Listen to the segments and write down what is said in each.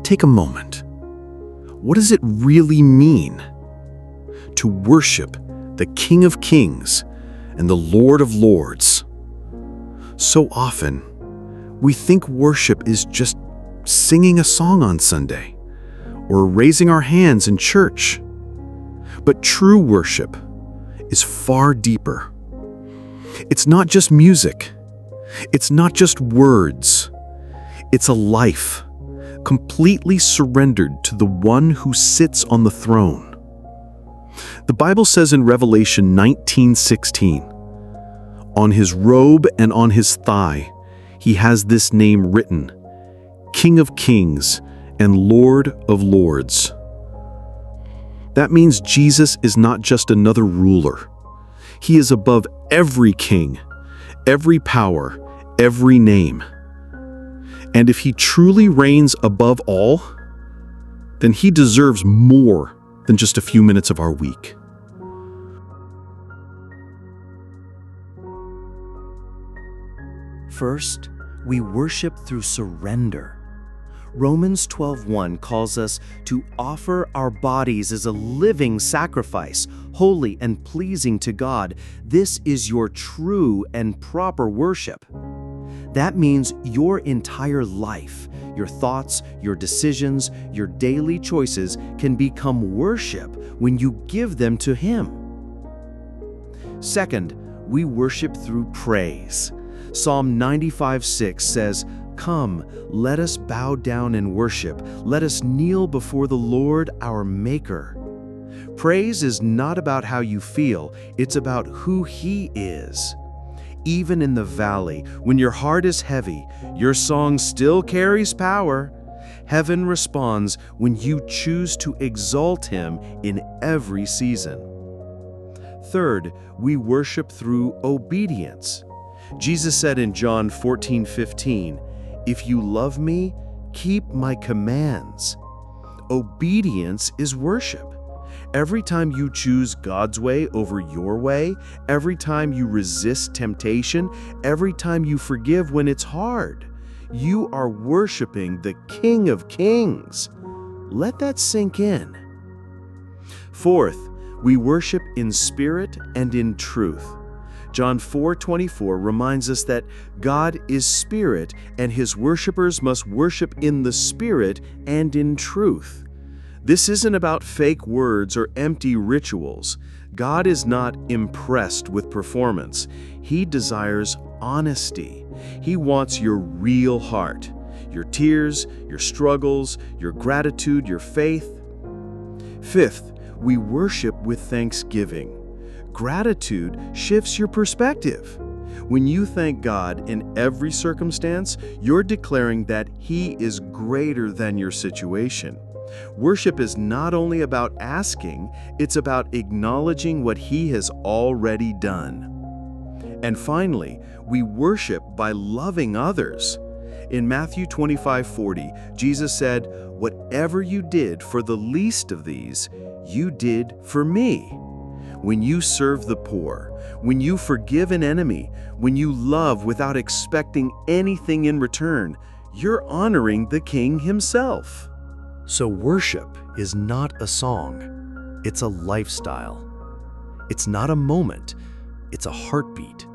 Take a moment. What does it really mean to worship the King of Kings and the Lord of Lords? So often, we think worship is just singing a song on Sunday or raising our hands in church. But true worship is far deeper. It's not just music. It's not just words. It's a life completely surrendered to the one who sits on the throne. The Bible says in Revelation 19:16, "On his robe and on his thigh, he has this name written, King of Kings and Lord of Lords." That means Jesus is not just another ruler. He is above every king, every power, every name. And if he truly reigns above all, then he deserves more than just a few minutes of our week. First, we worship through surrender. Romans 12:1 calls us to offer our bodies as a living sacrifice, holy and pleasing to God. This is your true and proper worship. That means your entire life, your thoughts, your decisions, your daily choices can become worship when you give them to Him. Second, we worship through praise. Psalm 95:6 says, "Come, let us bow down and worship. Let us kneel before the Lord our Maker." Praise is not about how you feel, it's about who He is. Even in the valley, when your heart is heavy, your song still carries power. Heaven responds when you choose to exalt Him in every season. Third, we worship through obedience. Jesus said in John 14:15, "If you love me, keep my commands." Obedience is worship. Every time you choose God's way over your way, every time you resist temptation, every time you forgive when it's hard, you are worshiping the King of Kings. Let that sink in. Fourth, we worship in spirit and in truth. John 4:24 reminds us that God is spirit and His worshipers must worship in the spirit and in truth. This isn't about fake words or empty rituals. God is not impressed with performance. He desires honesty. He wants your real heart, your tears, your struggles, your gratitude, your faith. Fifth, we worship with thanksgiving. Gratitude shifts your perspective. When you thank God in every circumstance, you're declaring that He is greater than your situation. Worship is not only about asking, it's about acknowledging what He has already done. And finally, we worship by loving others. In Matthew 25:40, Jesus said, "Whatever you did for the least of these, you did for me." When you serve the poor, when you forgive an enemy, when you love without expecting anything in return, you're honoring the King Himself. So worship is not a song, it's a lifestyle. It's not a moment, it's a heartbeat.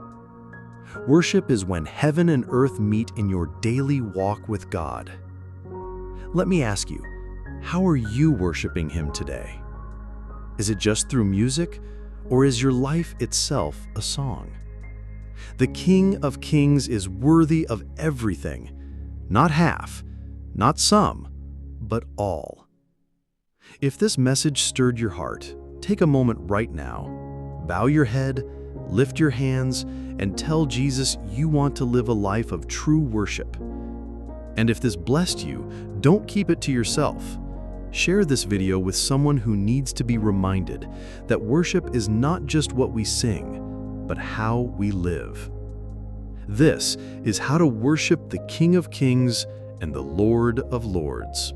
Worship is when heaven and earth meet in your daily walk with God. Let me ask you, how are you worshiping Him today? Is it just through music, or is your life itself a song? The King of Kings is worthy of everything, not half, not some, but all. If this message stirred your heart, take a moment right now. Bow your head, lift your hands, and tell Jesus you want to live a life of true worship. And if this blessed you, don't keep it to yourself. Share this video with someone who needs to be reminded that worship is not just what we sing, but how we live. This is how to worship the King of Kings and the Lord of Lords.